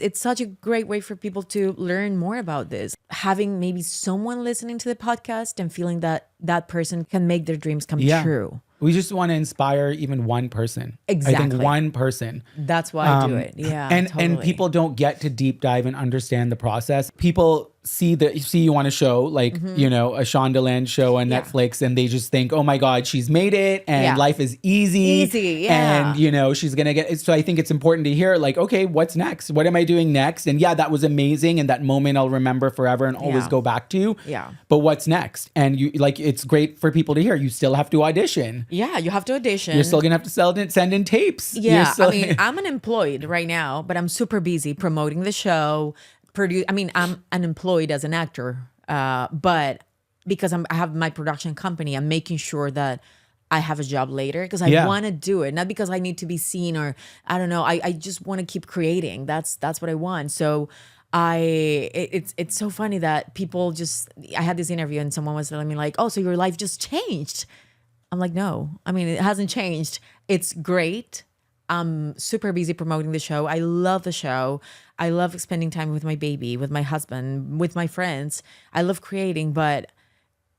it's such a great way for people to learn more about this. Having maybe someone listening to the podcast and feeling that person can make their dreams come true. We just want to inspire even one person. I Exactly. think one person. That's why I do it. Yeah. And totally. people don't get to deep dive and understand the process. People see you on a show like, you know, a Shondaland show on Netflix, and they just think, oh my God, she's made it and life is easy. Easy, yeah. And, you know, she's going to get it. So I think it's important to hear like, okay, what's next? What am I doing next? And yeah, that was amazing. And that moment I'll remember forever and always go back to. Yeah. But what's next? And you like, it's great for people to hear. You still have to audition. Yeah, you have to audition. You're still going to have to send in tapes. Yeah, I mean, I'm unemployed right now, but I'm super busy promoting the show. I'm unemployed as an actor, but because I have my production company, I'm making sure that I have a job later because I want to do it, not because I need to be seen or I don't know. I just want to keep creating. That's what I want. So it's so funny that people I had this interview and someone was telling me like, oh, so your life just changed. I'm like, no, I mean, it hasn't changed. It's great. I'm super busy promoting the show. I love the show. I love spending time with my baby, with my husband, with my friends. I love creating, but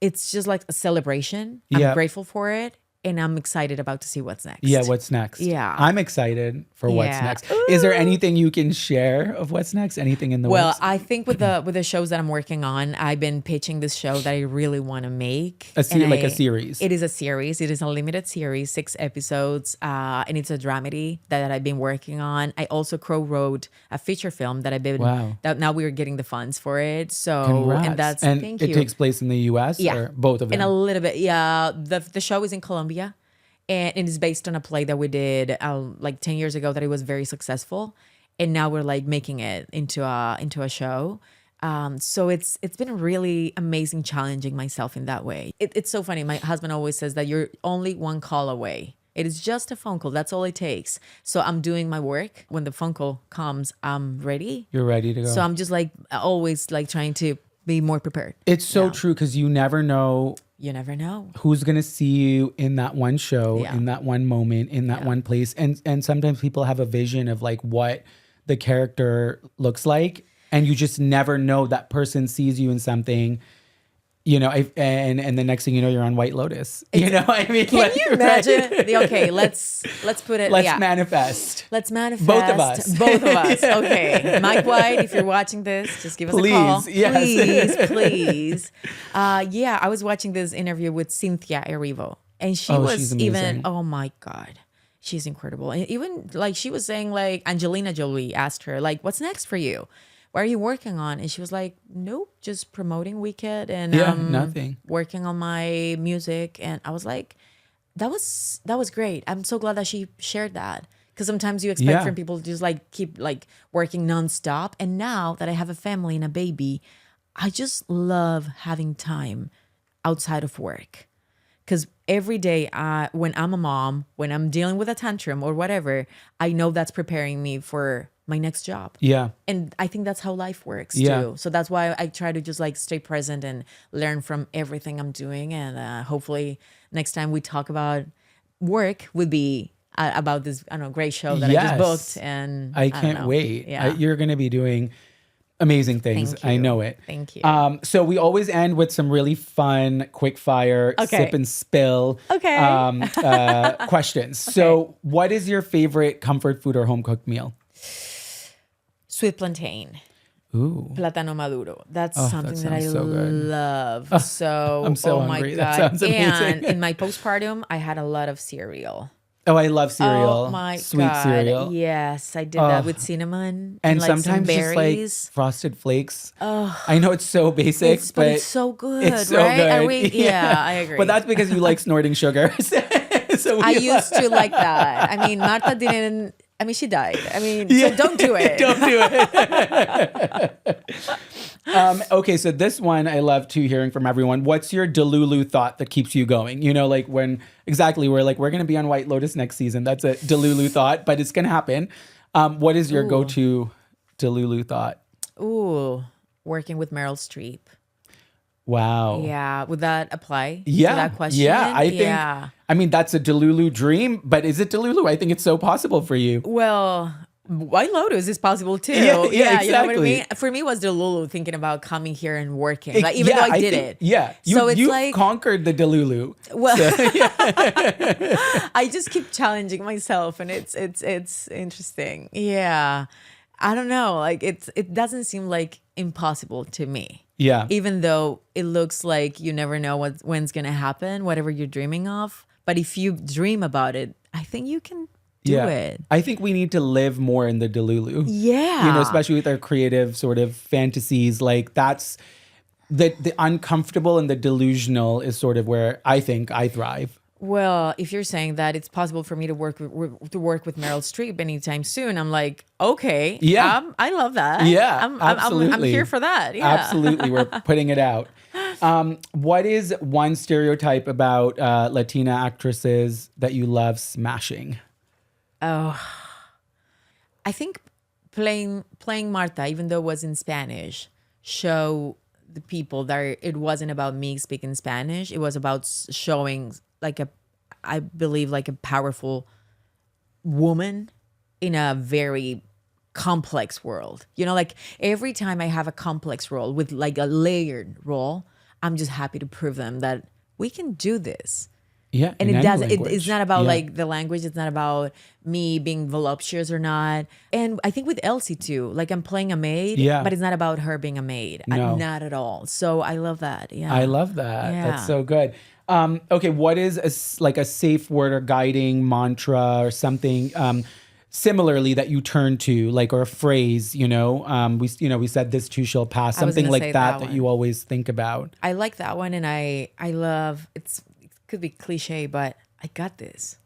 it's just like a celebration. I'm grateful for it. And I'm excited about to see what's next. Yeah, what's next? Yeah. I'm excited for what's Yeah. next. Ooh. Is there anything you can share of what's next? Anything in the Well, works? I think with the shows that I'm working on, I've been pitching this show that I really want to make. A series. It is a series. It is a limited series, 6 episodes, and it's a dramedy that I've been working on. I also co-wrote a feature film that I've been. Wow. That now we're getting the funds for it. So Congrats. and thank you. It takes place in the U.S. Yeah. or both of them? And a little bit, yeah. The show is in Colombia. And it is based on a play that we did like 10 years ago that it was very successful. And now we're like making it into a show. So it's been really amazing challenging myself in that way. It's so funny. My husband always says that you're only one call away. It is just a phone call. That's all it takes. So I'm doing my work. When the phone call comes, I'm ready. You're ready to go. So I'm just like always like trying to be more prepared. It's so true because you never know. You never know Who's going to see you in that one show, Yeah. in that one moment, in that one place. And sometimes people have a vision of like what the character looks like. And you just never know that person sees you in something, you know, and the next thing you know, you're on White Lotus. You know, I mean, Can you imagine? Okay, let's put it. Let's manifest. Let's manifest. Both of us. Both of us. Okay. Mike White, if you're watching this, just give us a call. Yes. Please. Yeah, I was watching this interview with Cynthia Erivo. And she she's was amazing. even, oh my God, she's incredible. And even like she was saying like Angelina Jolie asked her like, what's next for you? What are you working on? And she was like, nope, just promoting Wicked and nothing. working on my music. And I was like, that was great. I'm so glad that she shared that. Because sometimes you expect from people to just like keep like working nonstop. And now that I have a family and a baby, I just love having time outside of work. Because every day when I'm a mom, when I'm dealing with a tantrum or whatever, I know that's preparing me for my next job. Yeah. And I think that's how life works Yeah. too. So that's why I try to just like stay present and learn from everything I'm doing. And hopefully next time we talk about work would be about this, I don't know, great show that I just booked. And I don't can't know. wait. Yeah. You're going to be doing amazing things. Thank you. I know it. Thank you. So we always end with some really fun, quick fire, sip and spill questions. So what is your favorite comfort food or home cooked meal? Sweet plantain. Ooh. Plátano maduro. That's something that I sounds so good. love. So, I'm so oh my hungry. God. That sounds amazing. And in my postpartum, I had a lot of cereal. Oh, I love cereal. Oh my Sweet God. cereal. Yes, I did that with cinnamon And like some sometimes just berries. like frosted flakes. I know it's so basic, But it's so good, it's so right? good. Yeah, I agree. But that's because you like snorting sugar. So I used to like that. I mean, Marta didn't. I mean, she died. I mean, so don't do it. Don't do it. Okay, so this one I love too, hearing from everyone. What's your Delulu thought that keeps you going? You know, like when we're like, we're going to be on White Lotus next season. That's a Delulu thought, but it's going to happen. What is your go-to Delulu thought? Ooh, working with Meryl Streep. Wow. Yeah, would that apply to Yeah. that question? Yeah, I think, I mean, that's a Delulu dream, but is it Delulu? I think it's so possible for you. Well, White Lotus is possible too. Yeah, You know what I exactly. mean? For me, it was Delulu thinking about coming here and working. Like, even though I did it. Yeah. So it's you like, conquered the Delulu. well, I just keep challenging myself, and it's interesting. Yeah. I don't know. Like, it doesn't seem like impossible to me. Yeah. Even though it looks like you never know when's gonna happen, whatever you're dreaming of. But if you dream about it, I think you can do it. I think we need to live more in the Delulu. Yeah. You know, especially with our creative sort of fantasies. Like, that's the uncomfortable and the delusional is sort of where I think I thrive. Well, if you're saying that it's possible for me to work with Meryl Streep anytime soon, I'm like, okay, Yeah. I love that. Yeah, I'm absolutely. here for that. Yeah, Absolutely. We're putting it out. What is one stereotype about Latina actresses that you love smashing? I think playing Marta, even though it was in Spanish, show the people that it wasn't about me speaking Spanish. It was about showing I believe like a powerful woman in a very complex world. You know, like every time I have a complex role with like a layered role, I'm just happy to prove them that we can do this. Yeah. And it's not about Yeah. like the language. It's not about me being voluptuous or not. And I think with Elsie too, like I'm playing a maid, Yeah. but it's not about her being a maid. No. Not at all. So I love that. Yeah. I love that. Yeah. That's so good. Okay, what is a safe word or guiding mantra or something similarly that you turn to, like, or a phrase? We said this too shall pass. I was Something gonna like say that that you one. always think about. I like that one, and I love it could be cliche, but I got this.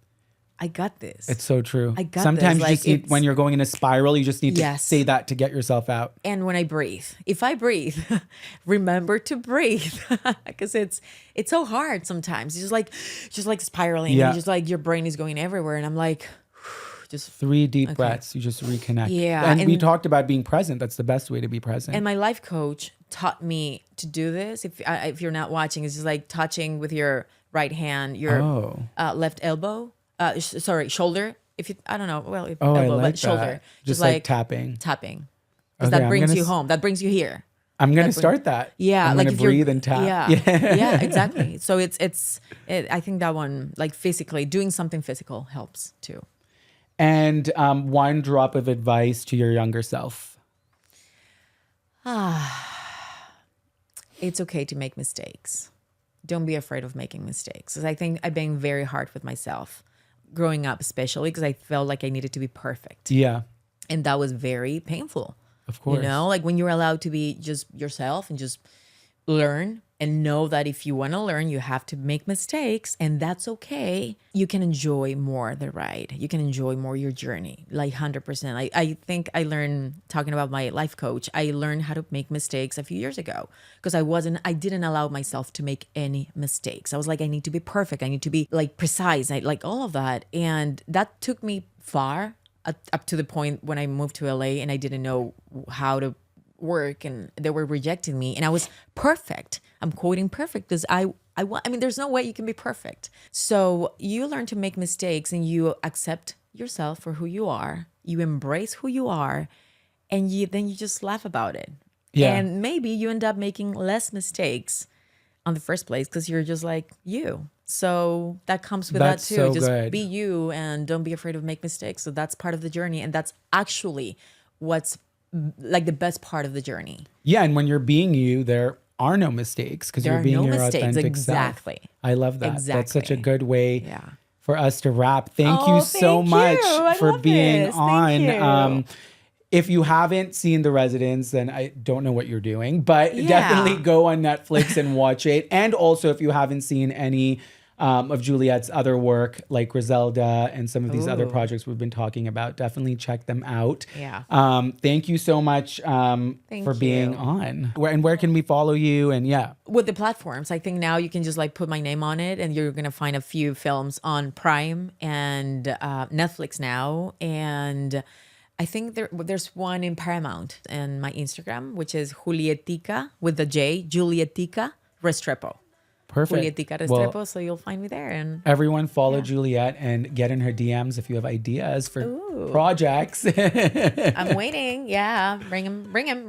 I got this. It's so true. I got Sometimes this. you just need, when you're going in a spiral, you just need to Yes. say that to get yourself out. And when I breathe, if I breathe, remember to breathe, because it's so hard sometimes. It's just like spiraling. Yeah. And just like your brain is going everywhere, and I'm like, just. 3 deep breaths. You just reconnect. Yeah, And we and- talked about being present. That's the best way to be present. And my life coach taught me to do this. If you're not watching, it's just like touching with your right hand, your left elbow. Shoulder. I don't know. Well, elbow, I like but shoulder. that. Just like tapping. Tapping. Because Okay, that I'm brings gonna you home. That brings you here. I'm going to start that. Yeah, I'm like going to if you're- breathe and tap. Yeah, exactly. So I think that one, like physically, doing something physical helps too. And one drop of advice to your younger self. It's okay to make mistakes. Don't be afraid of making mistakes. 'Cause I think I've been very hard with myself growing up, especially because I felt like I needed to be perfect. Yeah, And that was very painful. of course. You know, like when you're allowed to be just yourself and just learn and know that if you want to learn, you have to make mistakes, and that's okay. You can enjoy more the ride. You can enjoy more your journey, like 100%. I think I learned, talking about my life coach, I learned how to make mistakes a few years ago because I didn't allow myself to make any mistakes. I was like, I need to be perfect. I need to be like precise. I like all of that. And that took me far up to the point when I moved to LA and I didn't know how to work, and they were rejecting me, and I was perfect. I'm quoting perfect because I mean, there's no way you can be perfect. So you learn to make mistakes and you accept yourself for who you are. You embrace who you are, and then you just laugh about it. Yeah. And maybe you end up making less mistakes on the first place because you're just like you. So that comes with That's that too. so Just good. be you and don't be afraid of make mistakes. So that's part of the journey, and that's actually what's like the best part of the journey. Yeah, and when you're being you, there are no mistakes because There you're are being no your mistakes. authentic Exactly. self. I love that. That's such a Exactly. good way Yeah. for us to wrap. Thank Oh, you so thank much you. I for love being this. Thank on. you. If you haven't seen The Residence, then I don't know what you're doing, but Yeah. definitely go on Netflix and watch it. And also, if you haven't seen any of Juliet's other work, like Griselda and some of these other Ooh. projects we've been talking about, definitely check them out. Yeah. Thank you so much for being you. on. Where can we follow you? And yeah. With the platforms, I think now you can just like put my name on it, and you're gonna find a few films on Prime and Netflix now, and I think there's one in Paramount and my Instagram, which is Julietica with the J, Julietica Restrepo. Perfect. Julietica Well, Restrepo, so you'll find me there. And everyone follow Juliet and get in her DMs if you have ideas for Ooh. projects. I'm waiting. Yeah, bring him.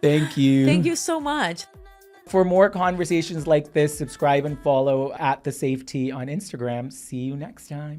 Thank you. Thank you so much. For more conversations like this, subscribe and follow at the SafeTea on Instagram. See you next time.